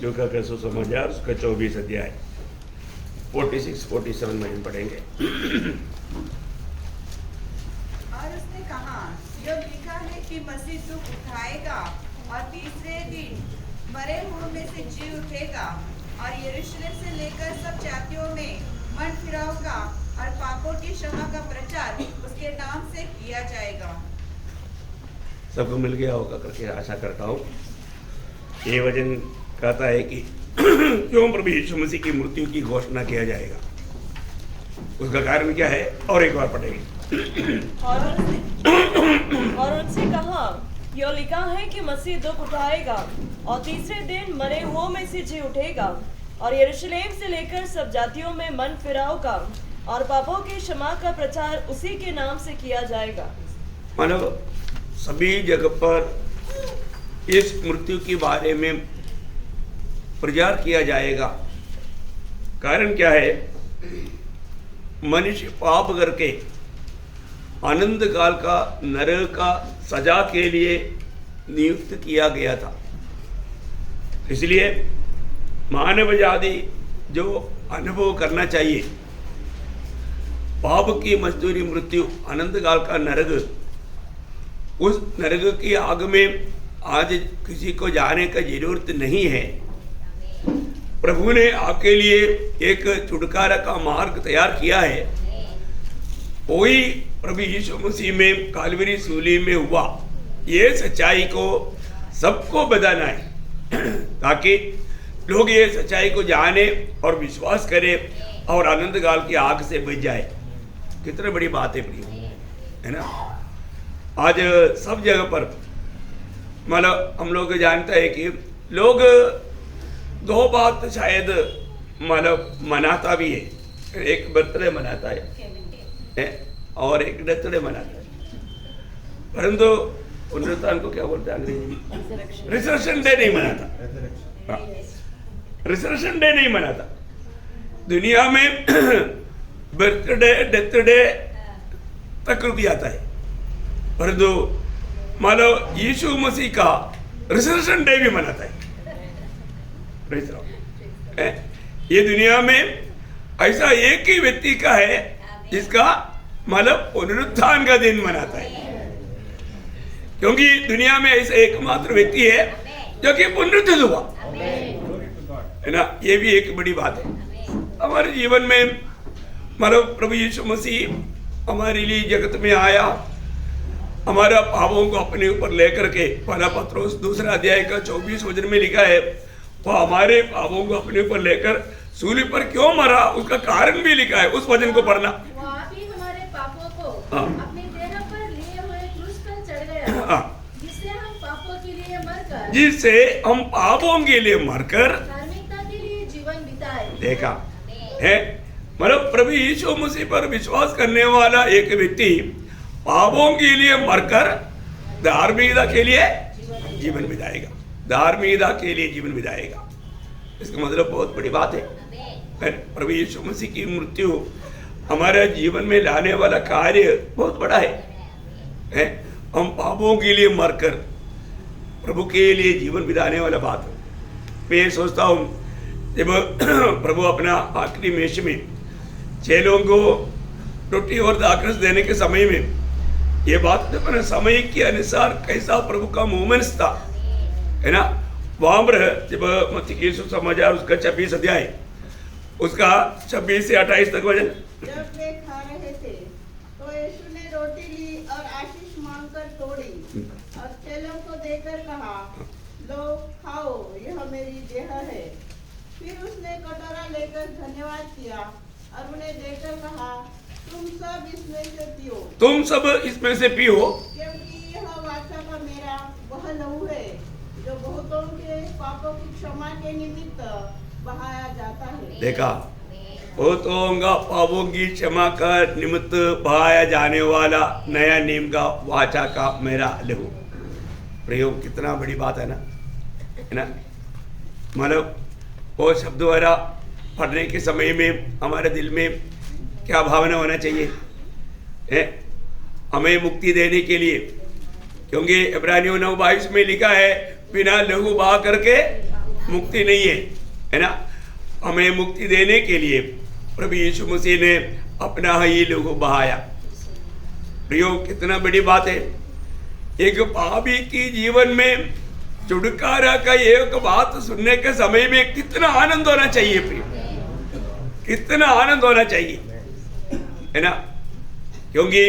लूका का सुसमाचार उसका 24 अध्याय 46-47 में हम पढ़ेंगे। और उसने कहा, जो लिखा है कि मसीह दुख उठाएगा और तीसरे दिन मरे हुओं में से जी उठेगा और यरूशलेम से लेकर सब जातियों में मन फिराओगा और पापों की क्षमा का प्रचार उसके नाम से किया जाएगा। सबको मिल गया होगा करके आशा करता हूँ। ये वचन कहता है कि क्यों प्रभु यीशु मसीह की मृत्यु की घोषणा किया जाएगा, उसका कारण क्या है, और एक बार पढ़ेंगे। और उनसे कहा, यह लिखा है कि मसीह दुख उठाएगा और तीसरे दिन मरे हुओं में से जी उठेगा और यरूशलेम से लेकर सब जातियों में मन फिराओगा और पापों की क्षमा का प्रचार उसी के नाम से किया जाएगा। मानो सभी जगह पर इस मृत्यु के बारे में प्रचार किया जाएगा। कारण क्या है? मनुष्य पाप करके आनंद काल का नरक का सजा के लिए नियुक्त किया गया था। इसलिए मानव जाति जो अनुभव करना चाहिए, पाप की मजदूरी मृत्यु, आनंद काल का नरक, उस नरक की आग में आज किसी को जाने का जरूरत नहीं है। प्रभु ने आपके लिए एक छुटकारा का मार्ग तैयार किया है। कोई प्रभु यीशु मसीह में कालवरी सूली में हुआ, ये सच्चाई को सबको बताना है ताकि लोग ये सच्चाई को जाने और विश्वास करें और आनंद काल की आग से बच जाए। कितनी बड़ी बात है प्रिय, है ना। आज सब जगह पर मतलब हम लोग जानते हैं कि लोग दो बात शायद मतलब मनाता भी है। एक बर्थडे मनाता है और एक डेथडे मनाता है, परंतु पुनरुत्थान को क्या बोलते हैं अंग्रेजी में? रिजरेक्शन डे नहीं मनाता। रिजरेक्शन डे नहीं मनाता। दुनिया में बर्थडे डेथडे तक रुक जाता है, परंतु मान लो यीशु मसीह का रिजरेक्शन डे भी मनाता है। ये दुनिया में ऐसा एक ही व्यक्ति का है जिसका मतलब पुनरुत्थान का दिन मनाता है, क्योंकि दुनिया में ऐसा एकमात्र व्यक्ति है जो कि पुनरुत्थित हुआ, है ना। ये भी एक बड़ी बात है हमारे जीवन में। मतलब प्रभु यीशु मसीह हमारे लिए जगत में आया, हमारा पापों को अपने ऊपर लेकर के, पहला पत्रोस 2 अध्याय का 24 वचन में लिखा है, वो हमारे पापों को अपने ऊपर लेकर सूली पर क्यों मरा, उसका कारण भी लिखा है। उस वचन को पढ़ना। वो आप ही हमारे पापों को अपनी देह पर लिए हुए क्रूस पर चढ़ गया, जिससे हम पापों के लिए मरकर धार्मिकता के लिए जीवन बिताए। देखा है, मतलब प्रभु यीशु मसीह पर विश्वास करने वाला एक व्यक्ति पापों के लिए मरकर धार्मिकता के लिए जीवन बिताएगा। धार्मिकता के लिए जीवन बिताएगा, इसका मतलब बहुत बड़ी बात है। प्रभु यीशु मसीह की मृत्यु हमारे जीवन में लाने वाला कार्य बहुत बड़ा है। हम पापों के लिए मरकर प्रभु के लिए जीवन बिताने वाला बात है। मैं सोचता हूँ जब प्रभु अपना आखिरी मेष में 6 लोगों को रोटी और दाखरस देने के समय में, ये बात अपने समय के अनुसार कैसा प्रभु का मोमेंट्स था, है ना। वहां पर जब मत्ती की सुसमाचार उसका 26 अध्याय उसका 26 से 28 तक वचन। जब वे खा रहे थे तो यीशु ने रोटी ली और आशीष मांगकर तोड़ी और चेलों को देकर कहा, लो खाओ, यह मेरी देह है। फिर उसने कटोरा लेकर धन्यवाद किया और उन्हें देकर कहा, तुम सब इसमें से पियो। तुम सब इसमें से पियो, क्योंकि यह वाचा का मेरा वह लहू है जो बहुतों के पापों की क्षमा के निमित्त बहाया जाता है। देखा, बहुतों का पापों की क्षमा का निमित्त बहाया जाने वाला नया नियम का वाचा का मेरा लहू। प्रयोग कितना बड़ी बात है ना। मतलब वो शब्द द्वारा पढ़ने के समय में हमारे दिल में क्या भावना होना चाहिए है? हमें मुक्ति देने के लिए, क्योंकि इब्रानियों 9:22 में लिखा है, बिना लहू बहा करके मुक्ति नहीं है ना। हमें मुक्ति देने के लिए प्रभु यीशु मसीह ने अपना ही लहू बहाया। प्रियो, कितना बड़ी बात है। एक पापी की जीवन में छुटकारा का एक बात सुनने के समय में कितना आनंद होना चाहिए प्रियो, कितना आनंद होना चाहिए, है ना। क्योंकि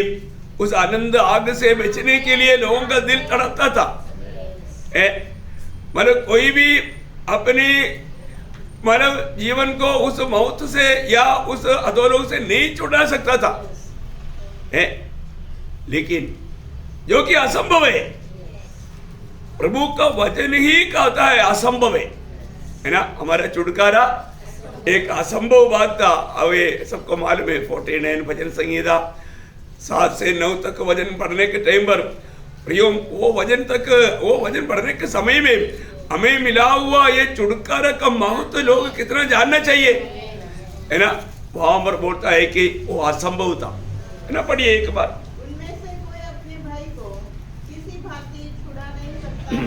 उस आनंद आग से बचने के लिए लोगों का दिल तड़पता था। मतलब कोई भी अपनी मानव जीवन को उस मौत से या उस अधोलोक से नहीं छुड़ा सकता था, है। लेकिन जो कि असंभव है, प्रभु का वचन ही कहता है असंभव है ना। हमारा छुटकारा एक असंभव बात था। अब ये सबको मालूम है। 49 भजन संहिता 7 से 9 तक वजन पढ़ने के टाइम पर प्रियो, वो वजन पढ़ने के समय में हमें मिला हुआ ये छुटकारा का महत्व लोग कितना जानना चाहिए, है ना। वहां पर बोलता है कि वो असंभव था, है ना। पढ़िए एक बार। उनमें से कोई अपने भाई को किसी भांति छुड़ा नहीं सकता है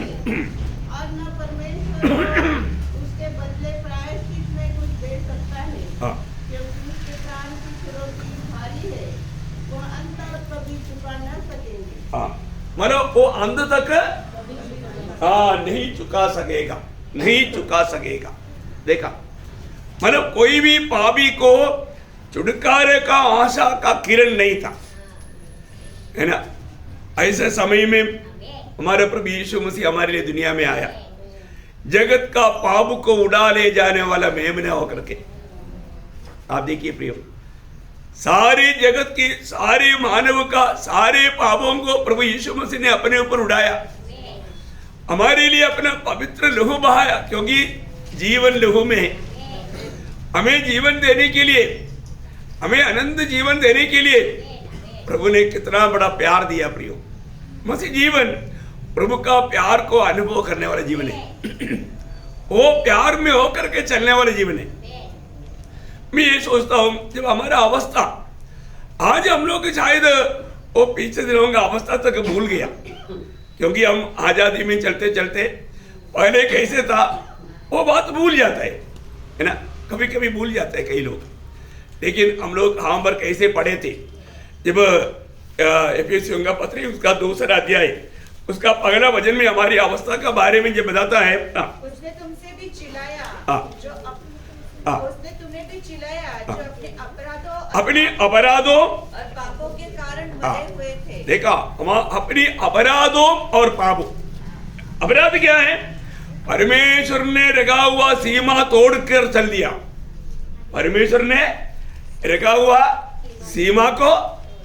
और न परमेश्वर को उसके बदले प्रायश्चित में कुछ दे सकता है, क्योंकि उसके प्राण की फिरौती भारी है, वो अंत तक कभी चुका न सकेंगे। मतलब वो अंत तक नहीं चुका सकेगा, नहीं चुका सकेगा। देखा, मतलब कोई भी पापी को छुटकारे का आशा का किरण नहीं था, है ना। ऐसे समय में हमारे प्रभु यीशु मसीह हमारे लिए दुनिया में आया, जगत का पाप को उड़ा ले जाने वाला मेमना होकर के। आप देखिए प्रियो, सारे जगत की, सारे मानव का, सारे पापों को प्रभु यीशु मसीह ने अपने ऊपर उड़ाया, हमारे लिए अपना पवित्र लहू बहाया। क्योंकि जीवन लहू में है। हमें जीवन देने के लिए, हमें अनंत जीवन देने के लिए प्रभु ने कितना बड़ा प्यार दिया प्रियो। मसीह जीवन प्रभु का प्यार को अनुभव करने वाला जीवन है। वो प्यार में होकर के चलने वाला जीवन है। मैं ये सोचता हूं, जब हमारा अवस्था, आज हम लोग शायद वो पीछे दिनों का अवस्था तक भूल गया, क्योंकि हम आजादी में चलते चलते पहले कैसे था वो बात भूल जाता है ना। कभी कभी भूल जाते हैं कई लोग। लेकिन हम लोग हम पर कैसे पढ़े थे, जब एफिसियों का पत्री उसका 2 अध्याय उसका पहला वचन में हमारी अवस्था का बारे में जब बताता है। उसने तुमसे भी चिल्लाया जो उसने तुम्हें भी चिल्लाया जो अपने अपराधों और पापों के कारण मरे हुए थे। देखा, हम अपनी अपराधों और पापों, अपराध क्या है? परमेश्वर ने रखा हुआ सीमा तोड़कर चल दिया। परमेश्वर ने रखा हुआ सीमा को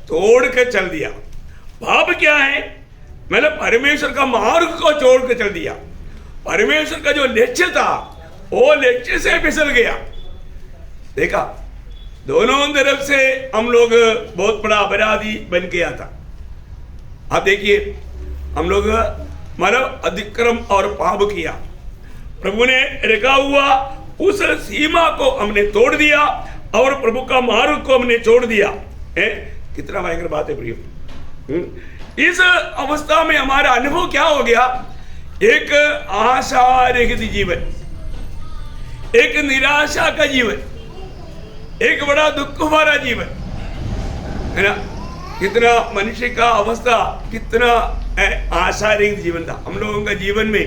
तोड़ कर चल दिया। पाप क्या है? मतलब परमेश्वर का मार्ग को छोड़ कर चल दिया। परमेश्वर का जो लक्ष्य था वो लक्ष्य से फिसल गया। देखा, दोनों तरफ से हम लोग बहुत बड़ा अपराधी बन गया था। आप देखिए, हम लोग मानव अतिक्रम और पाप किया, प्रभु ने रखा हुआ उस सीमा को हमने तोड़ दिया और प्रभु का मार्ग को हमने छोड़ दिया। कितना भयंकर बात है प्रियो। इस अवस्था में हमारा अनुभव क्या हो गया? एक आशा रहित जीवन, एक निराशा का जीवन, एक बड़ा दुख भरा जीवन, है ना। कितना मनुष्य का अवस्था, कितना आशा रहित जीवन था हम लोगों का जीवन में।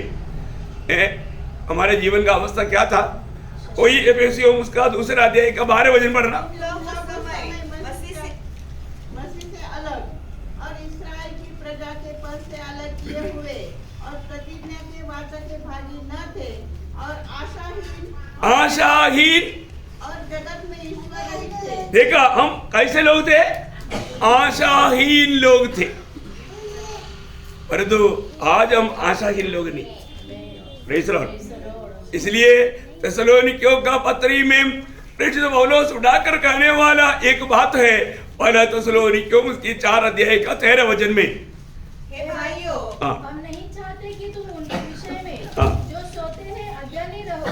हमारे जीवन का अवस्था क्या था? कोई एफिसियों उसका 2 अध्याय का 12 वचन पढ़ना। मसीह से अलग और इस्राएल की प्रजा के पद से अलग किए हुए और प्रतिज्ञा के वाचा के भागी न थे और आशाहीन और जगत में ईश्वर रहित थे। देखा, हम कैसे लोग थे? आशाहीन लोग थे। परंतु आज हम आशाहीन लोग नहीं। Praise the Lord. इसलिए थिस्सलुनीकियों का पत्री में प्रेषित पौलुस उठाकर कहने वाला एक बात है, पहला थिस्सलुनीकियों उसकी 4 अध्याय का 13 वचन में, हे भाइयों, हम नहीं चाहते कि तुम उनके विषय में जो सोते हैं अज्ञानी रहो।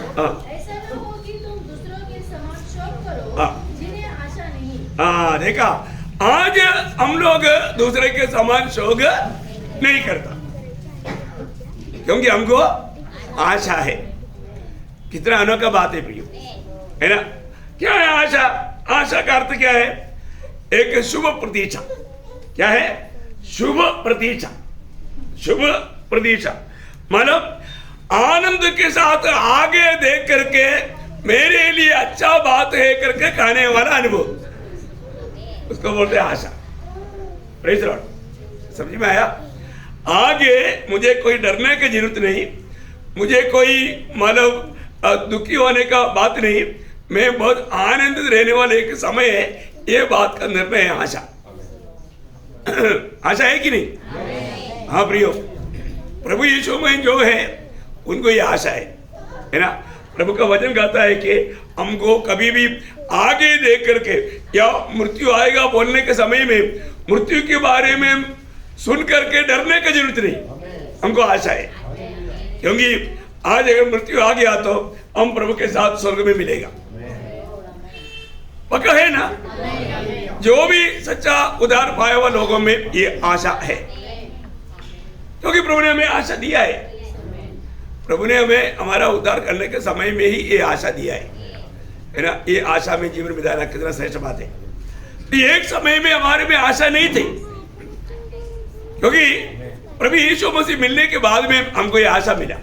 ऐसा न हो कि तुम दूसरों के समान शोक करो जिन्हें आशा नहीं। देखा, आज हम लोग दूसरे के समान शोक नहीं करता, क्योंकि हमको आशा है। कितना अनोखा बात है प्रियो, है ना। क्या है आशा? आशा का अर्थ क्या है? एक शुभ प्रतीक्षा। क्या है? शुभ प्रतीक्षा। शुभ प्रतीक्षा मतलब आनंद के साथ आगे देख करके मेरे लिए अच्छा बात है करके कहने वाला अनुभव, उसको बोलते हैं आशा। Praise Lord. समझ में आया? आगे मुझे कोई डरने की जरूरत नहीं, मुझे कोई मतलब दुखी होने का बात नहीं, मैं बहुत आनंदित रहने वाले एक समय है, ये बात का निर्णय है आशा। आशा है कि नहीं? हाँ प्रियो, प्रभु यीशु में जो है उनको ये आशा है ना। प्रभु का वचन कहता है कि हमको कभी भी आगे देख करके या मृत्यु आएगा बोलने के समय में मृत्यु के बारे में सुन करके डरने की जरूरत नहीं, हमको आशा है। क्योंकि आज अगर मृत्यु आ गया तो हम प्रभु के साथ स्वर्ग में मिलेगा, पक्का है ना। जो भी सच्चा उद्धार पाया हुआ लोगों में ये आशा है, क्योंकि प्रभु ने हमें आशा दिया है। प्रभु ने हमें हमारा उद्धार करने के समय में ही ये आशा दिया है ना। ये आशा में जीवन बिताना कितना श्रेष्ठ बात है। तो एक समय में हमारे में आशा नहीं थी, क्योंकि प्रभु यीशु मसीह मिलने के बाद में हमको ये आशा मिला।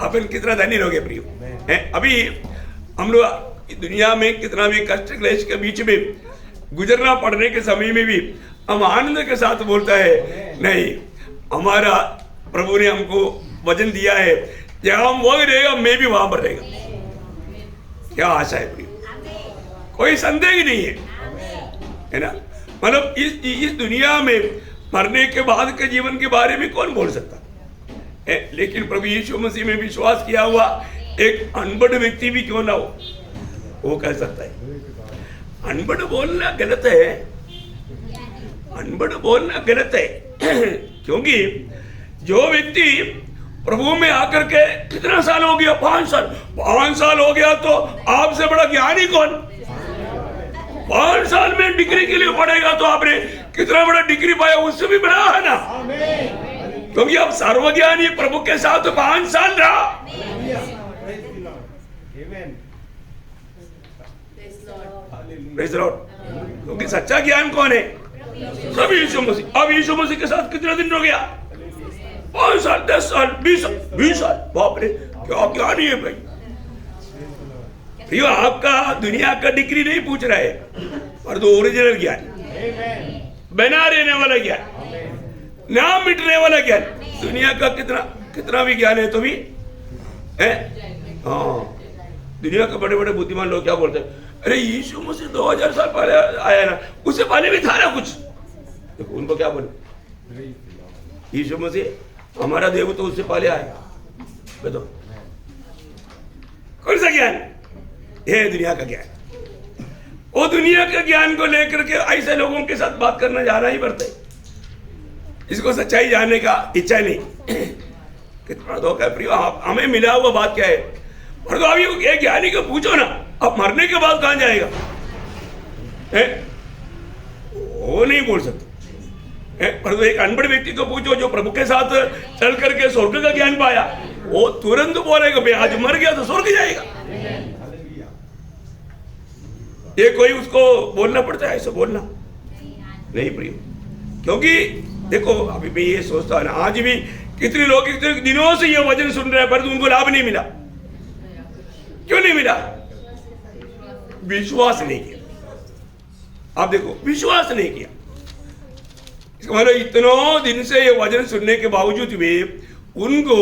अपन कितना धनी लोग प्रियो हैं। अभी हम लोग दुनिया में कितना भी कष्ट क्लेश के बीच में गुजरना पड़ने के समय में भी हम आनंद के साथ बोलता है नहीं, हमारा प्रभु ने हमको वचन दिया है, जहां हम वहां रहेगा मैं भी वहां पर रहेगा। क्या आशा है प्रियो, कोई संदेह ही नहीं है ना। मतलब इस दुनिया में मरने के बाद के जीवन के बारे में कौन बोल सकता है? लेकिन प्रभु यीशु मसीह में विश्वास किया हुआ एक अनपढ़ व्यक्ति भी क्यों ना हो, वो कह सकता है। अनपढ़ बोलना गलत है, अनपढ़ बोलना गलत है। क्योंकि जो व्यक्ति प्रभु में आकर के कितना साल हो गया? 5 साल। 5 साल हो गया तो आपसे बड़ा ज्ञानी कौन? 5 साल में डिग्री के लिए पढ़ेगा तो आपने कितना बड़ा डिग्री पाया, उससे भी बड़ा है ना। क्योंकि अब सर्वज्ञानी प्रभु के साथ 5 साल रहा। क्योंकि सच्चा ज्ञान कौन है? सब यीशु मसीह। अब यीशु मसीह के साथ कितना दिन हो गया? 5 साल, 10 साल, 20 साल। बाप रे, क्या ज्ञान है भाई। प्रियो, आपका दुनिया का डिग्री नहीं पूछ रहा है, पर तो ओरिजिनल ज्ञान, बना रहने वाला ज्ञान, नाम मिटने वाला ज्ञान। दुनिया का कितना भी ज्ञान है तो भी है। हाँ, दुनिया के बड़े बड़े बुद्धिमान लोग क्या बोलते हैं? अरे यीशु मसीह 2000 साल पहले आया ना, उससे पहले भी था ना कुछ। देखो उनको क्या बोले, यीशु मसीह हमारा देव तो उससे पहले आया। बताओ कौन सा ज्ञान? ये दुनिया का ज्ञान। वो दुनिया के ज्ञान को लेकर के ऐसे लोगों के साथ बात करना जाना ही पड़ता है। इसको सच्चाई जानने का इच्छा नहीं। कितना धोखा है प्रियो, हमें मिला हुआ बात क्या है? और तो अभी एक ज्ञानी को पूछो ना, अब मरने के बाद कहां जाएगा? वो नहीं बोल सकते। पर तो एक अनपढ़ व्यक्ति को पूछो जो प्रभु के साथ चल करके स्वर्ग का ज्ञान पाया, वो तुरंत बोलेगा भाई आज मर गया तो स्वर्ग जाएगा। ये कोई उसको बोलना पड़ता है? ऐसा बोलना नहीं प्रियो। क्योंकि देखो अभी मैं ये सोचता हूं ना, आज भी कितने लोग कितने दिनों से ये वचन सुन रहे हैं पर उनको लाभ नहीं मिला। क्यों नहीं मिला? विश्वास नहीं किया। आप देखो, विश्वास नहीं किया। इसका मतलब इतनों दिन से ये वचन सुनने के बावजूद भी उनको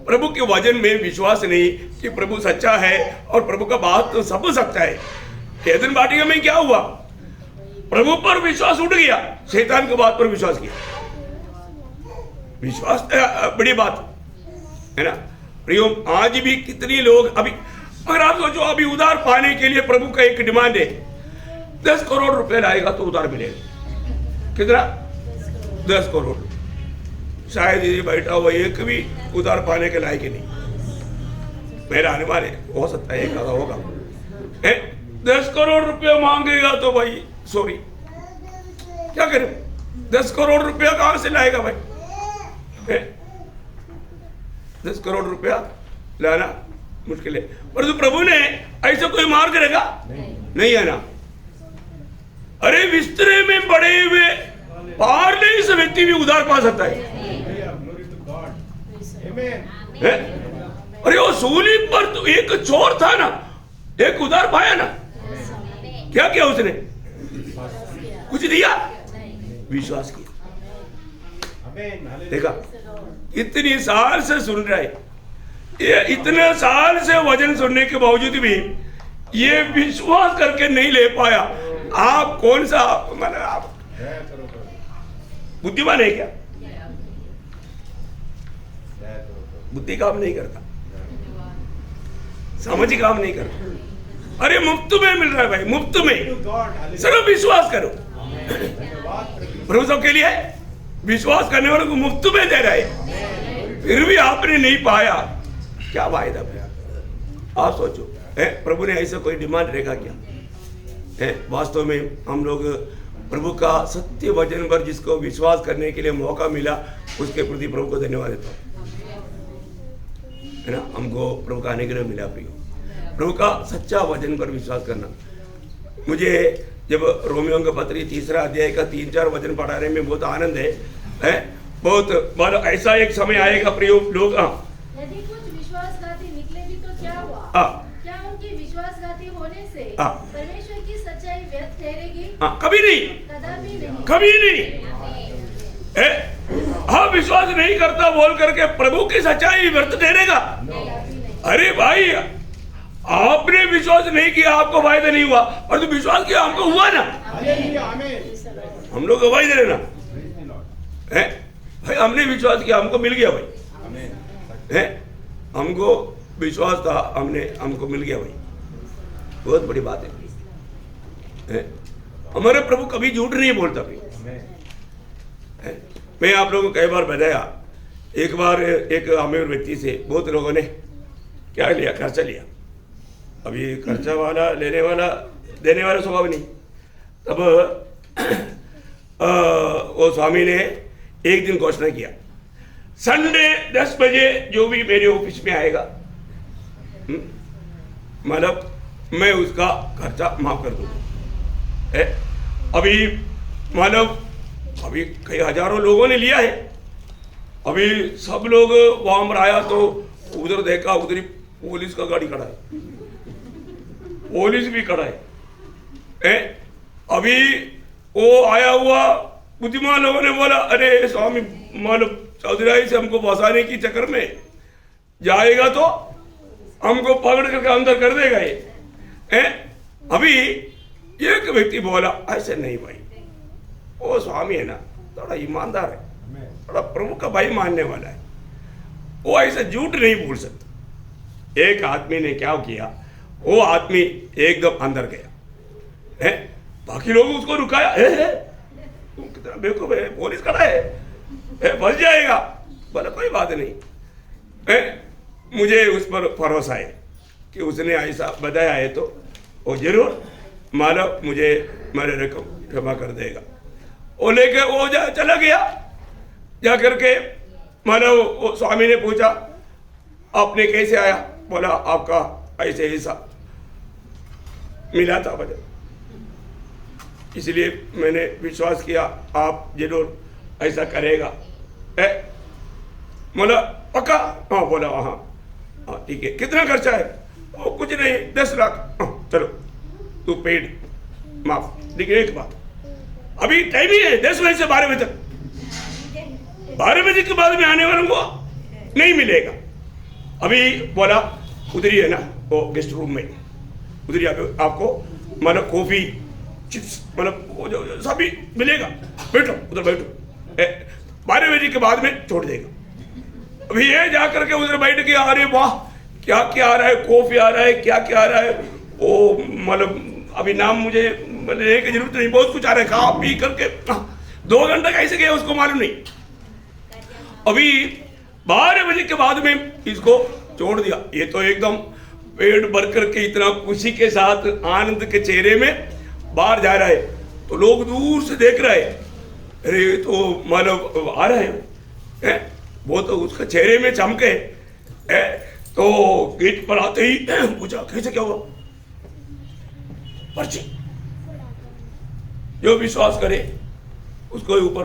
प्रभु के वचन में विश्वास नहीं कि प्रभु सच्चा है और प्रभु का बात तो सब सकता है। कैदन बाटिका में क्या हुआ? प्रभु पर विश्वास उठ गया, शैतान की बात पर विश्वास किया। विश्वास बड़ी बात है ना प्रियो। आज भी कितने लोग अभी, अगर आप सोचो अभी उधार पाने के लिए प्रभु का एक डिमांड है, 10 करोड़ रुपए लाएगा तो उधार मिलेगा। कितना? 10 करोड़। शायद ये बैठा हुआ एक भी उधार पाने के लायक ही नहीं। मेरा अनुमान है, हो सकता है एक आधा होगा। 10 करोड़ रुपया मांगेगा तो भाई सॉरी क्या करें? 10 करोड़ रुपया कहां से लाएगा भाई? 10 करोड़ रुपया लाना मुश्किल है। परंतु प्रभु ने ऐसा कोई मार्ग रहेगा नहीं है ना। अरे बिस्तरे में पड़े हुए पारले से व्यक्ति भी उधार पा सकता है। अरे वो सूली पर तो एक चोर था ना, एक उधार पाया ना, क्या किया उसने? कुछ दिया, विश्वास किया। देखा इतनी साल से सुन रहा है, ये इतने साल से वचन सुनने के बावजूद भी ये विश्वास करके नहीं ले पाया। आप कौन सा मतलब आप बुद्धिमान है क्या? बुद्धि काम नहीं करता, समझ काम नहीं करता। अरे मुफ्त में मिल रहा है भाई, मुफ्त में। सिर्फ विश्वास करो। प्रभु सबके लिए विश्वास करने वालों को मुफ्त में दे रहा है, फिर भी आपने नहीं पाया, क्या फायदा? आप सोचो, प्रभु ने ऐसा कोई डिमांड रहेगा क्या? वास्तव में हम लोग प्रभु का सत्य वचन पर जिसको विश्वास करने के लिए मौका मिला, उसके प्रति प्रभु को धन्यवाद देता हूँ, है ना। हमको प्रभु का अनुग्रह मिला प्रियो, प्रभु का सच्चा वचन पर विश्वास करना। मुझे जब रोमियो का पत्री 3 अध्याय का 3-4 वचन पढ़ाने में बहुत आनंद है। बहुत मतलब ऐसा एक समय आएगा प्रियो लोग, यदि कुछ विश्वासघाती निकले भी तो क्या हुआ? क्या उनकी विश्वासघाती होने से परमेश्वर की सच्चाई व्यर्थ ठहरेगी? कभी नहीं, कदापि नहीं, कभी नहीं। हाँ, विश्वास नहीं करता बोल करके प्रभु की सच्चाई व्यर्थ ठहरेगा? अरे भाई, आपने विश्वास नहीं किया, आपको फायदा नहीं हुआ, और तो विश्वास किया हमको हुआ ना। हम लोग गवाही दे रहे ना, भाई हमने विश्वास किया, हमको मिल गया भाई, हमको विश्वास था, हमको मिल गया भाई। बहुत बड़ी बात है। हमारे प्रभु कभी झूठ नहीं बोलता भाई। मैं आप लोगों को कई बार बताया, एक बार एक अमीर व्यक्ति से बहुत लोगों ने क्या लिया, खर्चा लिया। अभी खर्चा वाला लेने वाला देने वाला स्वभाव नहीं। तब वो स्वामी ने एक दिन घोषणा किया, संडे 10 बजे जो भी मेरे ऑफिस में आएगा, मतलब मैं उसका खर्चा माफ कर दूंगा। अभी मतलब अभी कई हजारों लोगों ने लिया है। अभी सब लोग वहां पर आया तो उधर देखा, उधर पुलिस का गाड़ी खड़ा है, पुलिस भी खड़ा है। अभी वो आया हुआ बुद्धिमान लोगों ने बोला, अरे स्वामी मतलब चौधरी से हमको फंसाने की चक्कर में जाएगा तो हमको पकड़ करके अंदर कर देगा ये। अभी एक व्यक्ति बोला, ऐसे नहीं भाई, वो स्वामी है ना, थोड़ा ईमानदार है, थोड़ा प्रभु का भाई मानने वाला है, वो ऐसा झूठ नहीं बोल सकता। एक आदमी ने क्या किया, वो आदमी एकदम अंदर गया, बाकी लोग उसको रुकाया, तुम कितना बेवकूफ है, पुलिस खड़ा है, फंस जाएगा। बोला कोई बात नहीं, मुझे उस पर भरोसा है कि उसने ऐसा बताया है तो वो जरूर मालूम मुझे मेरे रकम क्षमा कर देगा। वो लेके वो चला गया। जा करके मालूम वो स्वामी ने पूछा, आपने कैसे आया? बोला आपका ऐसे ऐसा मिला था वजह, इसलिए मैंने विश्वास किया आप जरूर ऐसा करेगा। बोला पक्का? हाँ। बोला हाँ ठीक है, कितना खर्चा है? वो कुछ नहीं, 10 लाख। चलो तू पेड माफ। लेकिन एक बात, अभी टाइम ही है 10 बजे से 12 बजे तक, 12 बजे के बाद में आने वालों को नहीं मिलेगा। अभी बोला उधर ही है ना वो गेस्ट रूम में, उधर ही आपको मतलब कॉफी चिप्स मतलब सभी मिलेगा, बैठो उधर बैठो, 12 बजे के बाद में छोड़ देगा। अभी ये जा करके उधर बैठ के, अरे वाह क्या क्या आ रहा है, कॉफी आ रहा है, क्या क्या आ रहा है, वो मतलब अभी नाम मुझे लेने की जरूरत नहीं, बहुत कुछ आ रहा है, खा पी करके 2 घंटा कैसे गया उसको मालूम नहीं। अभी 12 बजे के बाद में इसको छोड़ दिया। ये तो एकदम पेट भर करके इतना खुशी के साथ आनंद के चेहरे में बाहर जा रहा है, तो लोग दूर से देख रहे हैं, अरे तो मतलब आ रहा है, वो तो उसके चेहरे में चमके। तो गेट पर आते ही पूछा कैसे क्या हुआ? पर्ची, जो विश्वास करे उसको ऊपर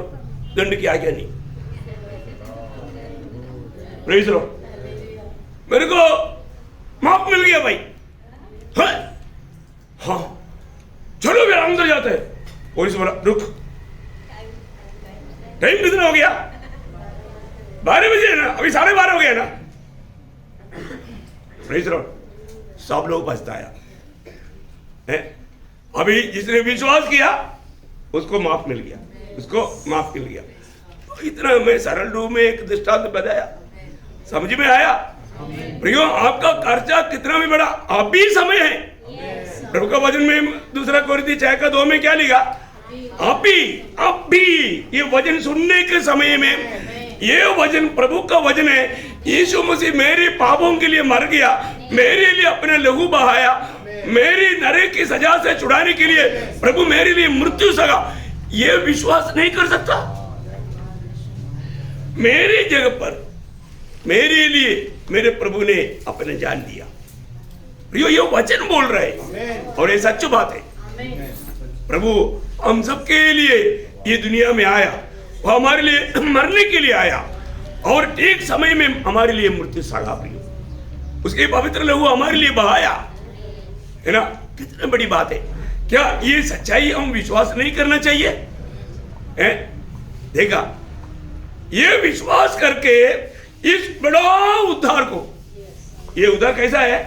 दंड की आज्ञा नहीं। Praise the Lord. मेरे को माफ मिल गया भाई। हाँ चलो फिर अंदर जाते हैं। पुलिस बोला रुक, टाइम कितना हो गया? 12 बजे ना, अभी 12:30 हो गया ना। Praise the Lord. सब लोग पछताया है। अभी जिसने विश्वास किया उसको माफ मिल गया, उसको माफ मिल गया। तो इतना मैं सरल रूप में एक दृष्टांत बताया, समझ में आया? प्रियो, आपका खर्चा कितना भी बड़ा, आप भी समय है। प्रभु का वचन में 2 कोरिन्थी 6:2 में क्या लिखा? आप भी ये वचन सुनने के समय में, ये वचन प्रभु का वचन है। यीशु मसीह मेरे पापों के लिए मर गया, मेरे लिए अपने लहू बहाया, मेरी नरक की सजा से छुड़ाने के लिए प्रभु मेरे लिए मृत्यु सगा। ये विश्वास नहीं कर सकता? मेरी जगह पर मेरे लिए मेरे प्रभु ने अपने जान दिया। ये वचन बोल रहे हैं और ये सच्ची बात है। प्रभु हम सबके लिए ये दुनिया में आया, वो हमारे लिए मरने के लिए आया और ठीक समय में हमारे लिए मृत्यु सगा। उसके पवित्र लहू हमारे लिए बहाया, है ना? कितनी बड़ी बात है। क्या ये सच्चाई हम विश्वास नहीं करना चाहिए? देखा, ये विश्वास करके इस बड़ा उद्धार को, ये उद्धार कैसा है?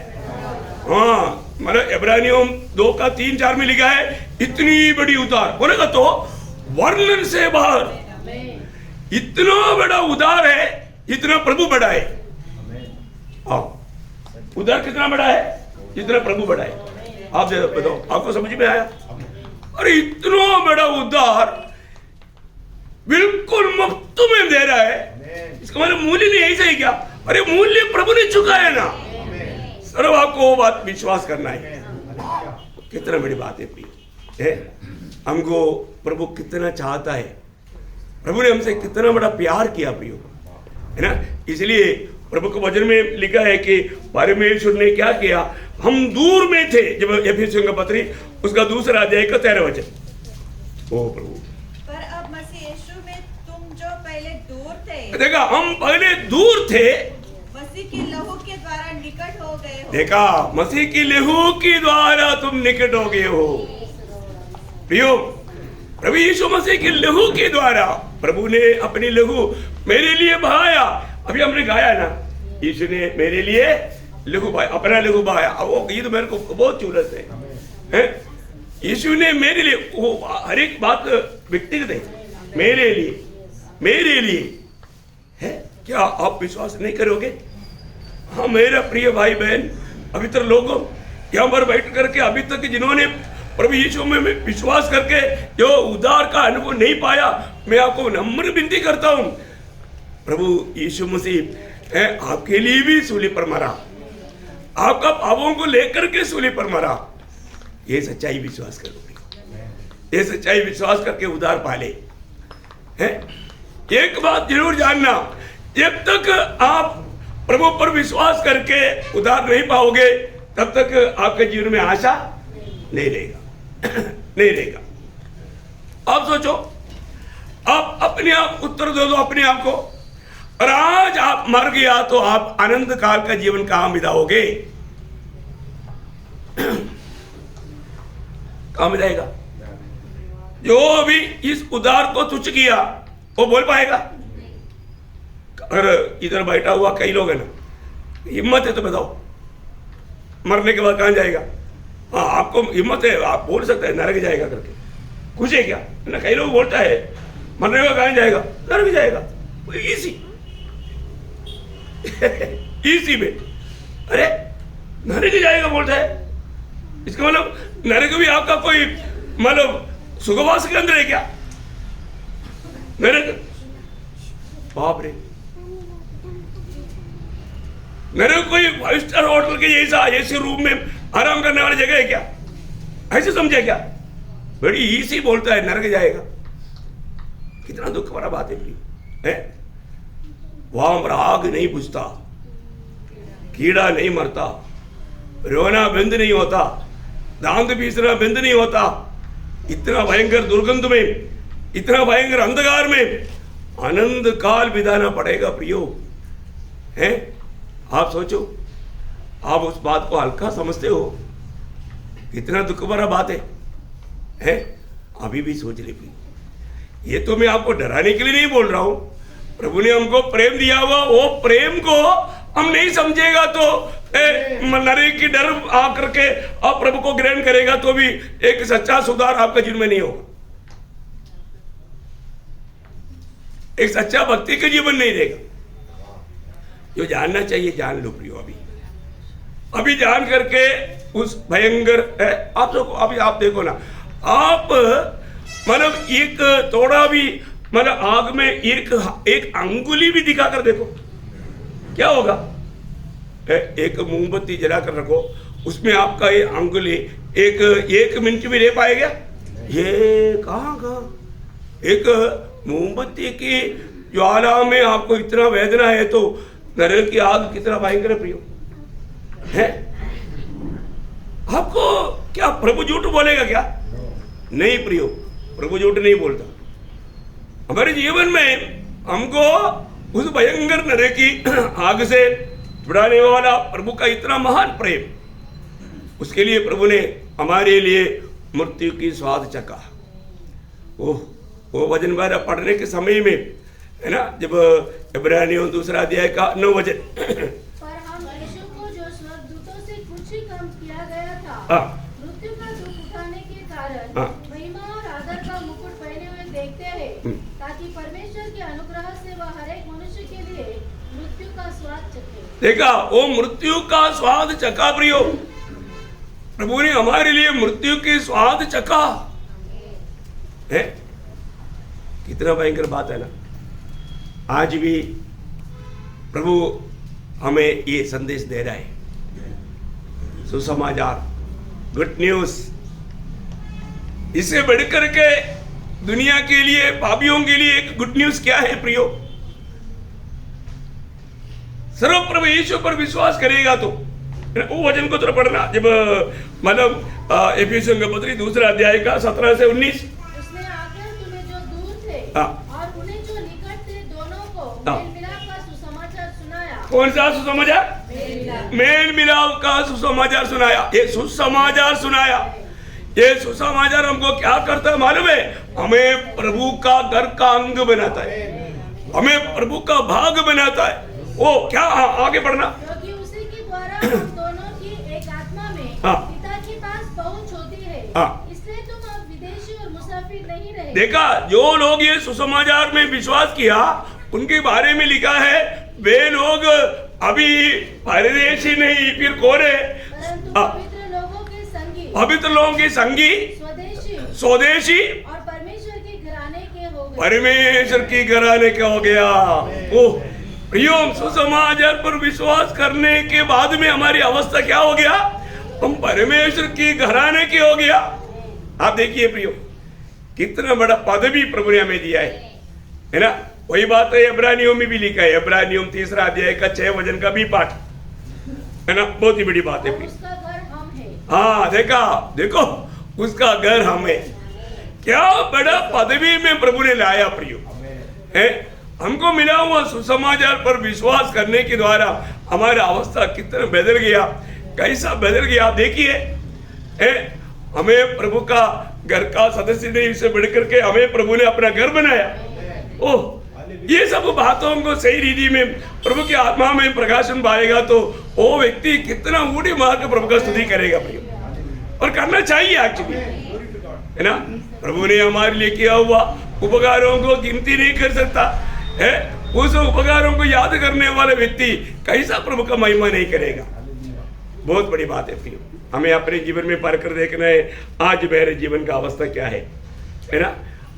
हाँ, मतलब इब्रानियों 2:3-4 में लिखा है, इतनी बड़ी उद्धार बोलेगा तो वर्णन से बाहर। इतना बड़ा उद्धार है, इतना प्रभु बड़ा है। हाँ, उद्धार कितना बड़ा है, जितना प्रभु बड़ा है। आप बताओ, आपको समझ में आया? अरे इतना बड़ा उद्धार बिल्कुल मुफ्त में दे रहा है, इसका मतलब मूल्य नहीं, ऐसा ही क्या? अरे मूल्य प्रभु ने चुकाया ना। सर आपको वो बात विश्वास करना है। कितना बड़ी बात है प्रिय, हमको प्रभु कितना चाहता है, प्रभु ने हमसे कितना बड़ा प्यार किया प्रियो, है ना? इसलिए प्रभु के वचन में लिखा है कि परमेश्वर ने क्या किया, हम दूर में थे, जब एफिसियों का पत्री उसका 2 अध्याय का 13 वचन। ओ प्रभु, पर अब मसीह यीशु में तुम जो पहले दूर थे, देखा हम पहले दूर थे, मसीह के लहू के द्वारा निकट हो गए हो। देखा, मसीह की लहू के द्वारा तुम निकट हो गए हो। प्रियो, प्रभु यीशु मसीह के लहू के द्वारा प्रभु ने अपनी लहू मेरे लिए बहाया। अभी हमने गाया ना, यीशु ने मेरे लिए लहू बहाया, अपना लहू बहाया। वो गीत मेरे को बहुत चुलत है। यीशु ने मेरे लिए, वो हर एक बात व्यक्तिगत है, मेरे लिए है। क्या आप विश्वास नहीं करोगे? हाँ मेरा प्रिय भाई बहन, पवित्र लोगों, यहाँ पर बैठ करके अभी तक जिन्होंने प्रभु यीशु में विश्वास करके जो उद्धार का अनुभव नहीं पाया, मैं आपको नम्र विनती करता हूँ, प्रभु यीशु मसीह आपके लिए भी सूली पर मरा, आपका पापों को लेकर के सूली पर मरा। ये सच्चाई विश्वास करो, ये सच्चाई विश्वास करके उद्धार पाले। एक बात जरूर जानना, जब तक आप प्रभु पर विश्वास करके उद्धार नहीं पाओगे, तब तक आपके जीवन में आशा नहीं रहेगा, नहीं रहेगा। आप सोचो, आप अपने आप उत्तर दे दो अपने आप को, और आज आप मर गया तो आप आनंद काल का जीवन कहां बिताओगे? कहां बिताएगा? जो भी इस उद्धार को तुच्छ किया वो बोल पाएगा? अगर इधर बैठा हुआ कई लोग है ना, हिम्मत है तो बताओ, मरने के बाद कहां जाएगा? हाँ, आपको हिम्मत है, आप बोल सकते हैं नरक जाएगा करके, खुश है क्या ना? कई लोग बोलता है मरने का कहां जाएगा? नरक जाएगा। इसी में अरे नरक जाएगा बोलता है, इसका मतलब नरक भी आपका कोई मतलब सुखवास के अंदर है क्या? नरक, बाप रे, नरक कोई 5 स्टार होटल के जैसा ऐसे रूम में आराम करने वाली जगह है क्या? ऐसे समझे क्या? बड़ी इसी बोलता है नरक जाएगा। कितना दुख भरा बात है, वहां पर आग नहीं बुझता, कीड़ा नहीं मरता, रोना बंद नहीं होता, दांत पीसना बंद नहीं होता। इतना भयंकर दुर्गंध में, इतना भयंकर अंधकार में अनंत काल बिताना पड़ेगा प्रियो, हैं? आप सोचो, आप उस बात को हल्का समझते हो? कितना दुख भरा बात है, हैं? अभी भी सोच ले प्रियो। ये तो मैं आपको डराने के लिए नहीं बोल रहा हूं। प्रभु ने हमको प्रेम दिया हुआ, वो प्रेम को हम नहीं समझेगा तो नरक की डर आकर के आप प्रभु को ग्रहण करेगा तो भी एक सच्चा सुधार आपका जीवन में नहीं होगा, एक सच्चा भक्ति का जीवन नहीं रहेगा। जो जानना चाहिए जान लो प्रियो। अभी जान करके उस भयंकर आप सबको अभी आप देखो ना, आप मतलब एक थोड़ा भी मतलब आग में एक अंगुली भी दिखा कर देखो क्या होगा। एक मोमबत्ती जला कर रखो, उसमें आपका ये अंगुली एक मिनट भी रह पाएगा? ये कहाँ एक मोमबत्ती की ज्वाला में आपको इतना वेदना है तो नरक की आग कितना भयंकर है प्रियो, है? आपको क्या प्रभु झूठ बोलेगा क्या? नहीं प्रियो, प्रभु झूठ नहीं बोलता। हमारे जीवन में हमको उस भयंकर नरक की आग से छुड़ाने वाला प्रभु का इतना महान प्रेम, उसके लिए प्रभु ने हमारे लिए मृत्यु की स्वाद चखा। वो वचन बार पढ़ने के समय में है ना, जब इब्रानियों 2 अध्याय का 9 वचन, पर हम यीशु को जो स्वर्गदूतों से कुछ ही कम किया गया था, मृत्यु का दुख उठाने के कारण महिमा और आदर का मुकुट पहने हुए देखते हैं, ताकि परमेश्वर के अनुग्रह से वह हर एक मनुष्य के लिए मृत्यु का स्वाद चखे। देखा, वो मृत्यु का स्वाद चखा प्रियो। प्रभु ने हमारे लिए मृत्यु की स्वाद चखा है। कितना भयंकर बात है ना। आज भी प्रभु हमें ये संदेश दे रहा है, सुसमाचार, गुड न्यूज। इससे बढ़कर के दुनिया के लिए, पापियों के लिए एक गुड न्यूज क्या है प्रियो? सर्वप्रभु यीशु पर विश्वास करेगा तो, वो वचन को तो पढ़ना, जब मतलब एफिसियों का पत्री 2 अध्याय का 17 से 19, उसने आकर तुम्हें जो दूर थे और उन्हें जो निकट थे दोनों को मेल मिलाप का सुसमाचार सुनाया। कौन सा सुसमाचार? मेल मिलाप का सुसमाचार सुनाया। ये सुसमाचार सुनाया, ये सुसमाचार हमको क्या करता है मालूम है? हमें प्रभु का घर का अंग बनाता है, हमें प्रभु का भाग बनाता है। वो क्या, आगे बढ़ना, क्योंकि उसी के द्वारा हम दोनों की एक आत्मा में पिता के पास पहुंच होती है, इसलिए तुम अब विदेशी और मुसाफिर नहीं रहे। देखा, जो लोग ये सुसमाचार में विश्वास किया उनके बारे में लिखा है, वे लोग अभी परदेशी नहीं, फिर कौन है? परंतु पवित्र लोगों के संगी, पवित्र लोगों के संगी, स्वदेशी और परमेश्वर के घराने के हो गए। परमेश्वर की घराने के हो गया। ओह प्रियो, सुसमाचार पर विश्वास करने के बाद में हमारी अवस्था क्या हो गया? हम परमेश्वर की घराने के हो गया। आप देखिए प्रियो, कितना बड़ा पदवी प्रभु ने हमें दिया है ना। वही बात है इब्रानियों में भी लिखा है, इब्रानियों 3 अध्याय का 6 वचन का भी पाठ है ना। बहुत ही बड़ी बात है प्रियो। उसका घर हम है। हाँ, देखो उसका घर हम है। क्या बड़ा पदवी में प्रभु ने लाया प्रियो, है? हमको मिला हुआ सुसमाचार पर विश्वास करने के द्वारा हमारा अवस्था कितना बदल गया, कैसा बदल गया। देखिए, हमें प्रभु का घर का सदस्य नहीं, इससे बढ़कर के हमें प्रभु ने अपना घर बनाया। ओह, ये सब बातों को सही रीति में प्रभु की आत्मा में प्रकाशन पाएगा तो वो व्यक्ति कितना ऊंचे मार्ग प्रभु का स्तुति करेगा प्रियो, और करना चाहिए एक्चुअली, है ना। प्रभु ने हमारे लिए किया हुआ उपकारों को गिनती नहीं कर सकता है। उस उपकारों को याद करने वाले व्यक्ति कैसा प्रभु का महिमा नहीं करेगा। बहुत बड़ी बात है प्रियो। हमें अपने जीवन में परख कर देखना है, आज मेरे जीवन का अवस्था क्या है ना।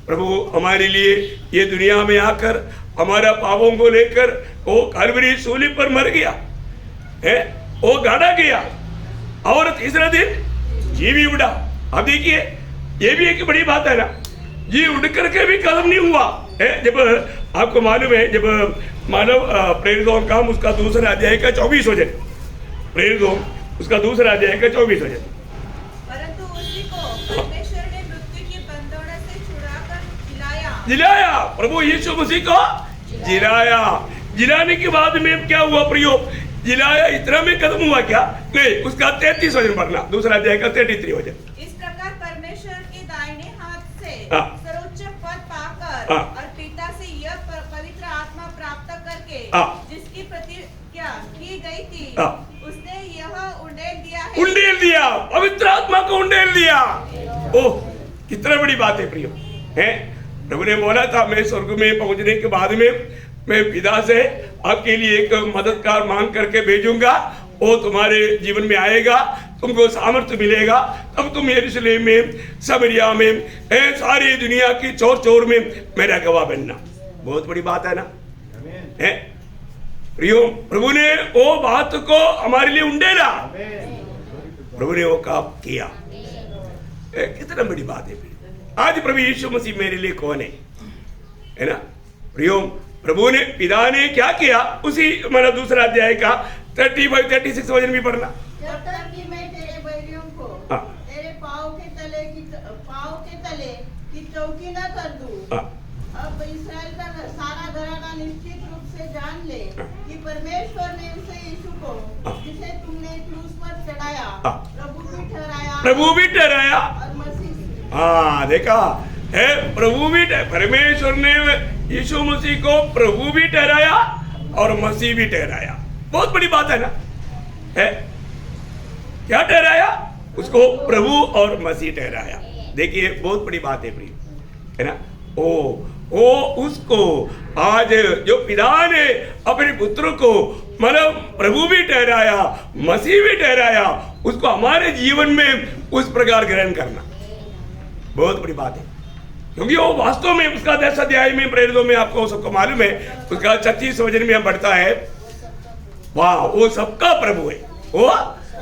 प्रभु हमारे लिए ये दुनिया में आकर हमारा पापों को लेकर वो कलवरी सूली पर मर गया है, वो गाड़ा गया और तीसरा दिन जी भी उड़ा। अब देखिए, ये भी एक बड़ी बात है ना, जी उड़ करके भी खत्म नहीं हुआ है। जब आपको मालूम है, जब मानव प्रेरितों का काम उसका 2 अध्याय का 24 वचन, प्रेरित हो उसका दूसरा अध्याय का 24 वचन। परंतु उसी को परमेश्वर ने मृत्यु के बंधनों से छुड़ाकर जिलाया, प्रभु यीशु मसीह को जिलाया। जिलाने के बाद में क्या हुआ प्रियो? जिलाया इतना में खत्म हुआ क्या? नहीं, उसका 33 वचन पढ़ना, दूसरा अध्याय का 33 वचन। इस प्रकार परमेश्वर के दाहिने हाथ से हाँ। सर्वोच्च पद पाकर हाँ। और पिता से यह पवित्र आत्मा प्राप्त करके हाँ। जिसकी प्रतिज्ञा की गई थी हाँ। उसने यह उंडेल दिया है। उंडेल दिया, पवित्र आत्मा को उंडेल दिया। ओह, कितना बड़ी बात है प्रियो, हैं? प्रभु ने बोला था मैं स्वर्ग में पहुंचने के बाद में मैं पिता से आपके लिए एक मददगार मांग करके भेजूंगा, वो तुम्हारे जीवन में आएगा, तुमको सामर्थ्य मिलेगा, तब तुम यरूशलेम में, समरिया में, सारी दुनिया की चौर चौर में मेरा गवाह बनना। बहुत बड़ी बात है ना, है प्रियो? प्रभु ने वो बात को हमारे लिए उंडेला, प्रभु ने वो काम किया। कितना बड़ी बात है। आज प्रभु यीशु मसीह मेरे लिए कौन है ना प्रियो? प्रभु ने, पिता ने क्या किया, उसी मेरा दूसरा अध्याय का 35-36 वचन भी पढ़ना। जब तक कि मैं तेरे बैरियों को हाँ। तेरे पाँव के तले की चौकी न कर दूं। हाँ। अब इस्राएल का सारा घराना निश्चित रूप से जान ले कि परमेश्वर ने उसे यीशु को जिसे तुमने क्रूस पर चढ़ाया हाँ। प्रभु भी ठहराया और मसीह। हाँ, देखा है, प्रभु भी, परमेश्वर ने यीशु मसीह को प्रभु भी ठहराया और मसीह भी ठहराया। बहुत बड़ी बात है ना, है? क्या ठहराया? उसको प्रभु और मसीह ठहराया। देखिए बहुत बड़ी बात है प्रिय, है ना? ओ उसको आज जो पिता ने अपने पुत्र को मतलब प्रभु भी ठहराया, मसीह भी ठहराया, उसको हमारे जीवन में उस प्रकार ग्रहण करना बहुत बड़ी बात है, क्योंकि वो वास्तव में उसका 10 अध्याय में प्रेरितों में आपको सबको मालूम है, उसका 36 वचन में हम पढ़ता है, वाह वो सबका प्रभु है, वो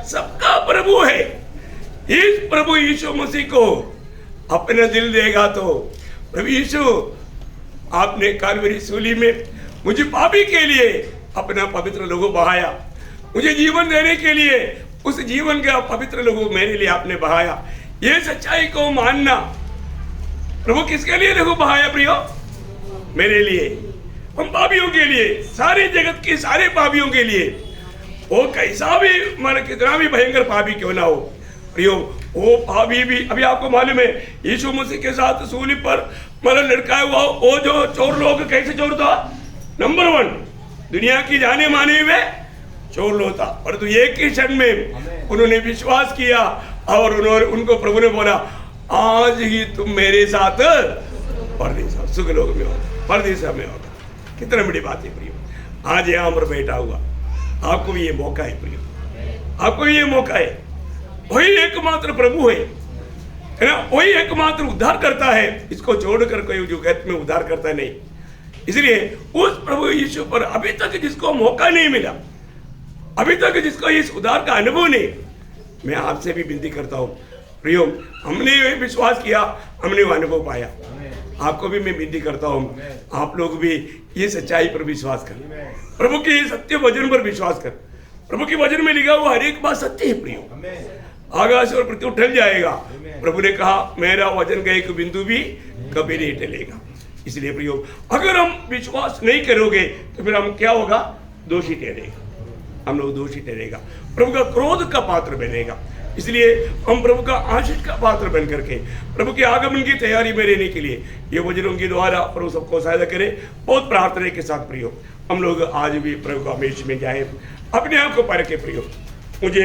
सबका प्रभु है। इस प्रभु यीशु मसीह को अपना दिल देगा तो, प्रभु यीशु आपने कालवरी सूली में मुझे पापी के लिए अपना पवित्र लहू बहाया, मुझे जीवन देने के लिए उस जीवन का पवित्र लहू मेरे लिए आपने बहाया। ये सच्चाई को मानना, प्रभु किसके लिए लहू बहाया प्रियो? मेरे लिए, हम पापियों के लिए, सारे जगत के सारे पापियों के लिए। वो कैसा भी मतलब कितना भी भयंकर पापी क्यों ना हो प्रियो, वो पापी भी, अभी आपको मालूम है यीशु मसीह के साथ सूली पर मतलब लटकाया हुआ वो जो चोर लोग, कैसे चोर था? नंबर 1 दुनिया की जाने माने हुए चोर लोग था, परंतु एक ही क्षण में उन्होंने विश्वास किया और उनको प्रभु ने बोला, आज ही तुम मेरे साथ परदेश सुखलोक में होगा, परदेश में होगा। कितना बड़ी बात है प्रियो, आज यहाँ पर बैठा हुआ आपको भी ये मौका है प्रियो, आपको भी ये मौका है। वही एकमात्र प्रभु है ना, वही एकमात्र उद्धार करता है, इसको छोड़कर कोई जगत में उद्धार करता नहीं। इसलिए उस प्रभु यीशु पर अभी तक जिसको मौका नहीं मिला, अभी तक जिसको इस उद्धार का अनुभव नहीं, मैं आपसे भी विनती करता हूँ प्रियो, हमने विश्वास किया, हमने वो अनुभव पाया, आपको भी मैं विनती करता हूँ आप लोग भी ये सच्चाई पर विश्वास कर, प्रभु के सत्य वचन पर विश्वास कर। प्रभु के वचन में लिखा हुआ हर एक बात सत्य है प्रियो, आकाश और पृथ्वी टल जाएगा, प्रभु ने कहा मेरा वचन का एक बिंदु भी कभी नहीं टलेगा। इसलिए प्रियो, अगर हम विश्वास नहीं करोगे तो फिर हम क्या होगा? दोषी ठहरेगा, हम लोग दोषी ठहरेगा, प्रभु का क्रोध का पात्र बनेगा। इसलिए हम प्रभु का आशीष का पात्र बन करके प्रभु के आगमन की तैयारी में रहने के लिए ये वचनों के द्वारा प्रभु सबको सहायता करे। बहुत प्रार्थना के साथ प्रियो, हम लोग आज भी प्रभु का हमेश में जाए, अपने आप को परखे प्रियो। मुझे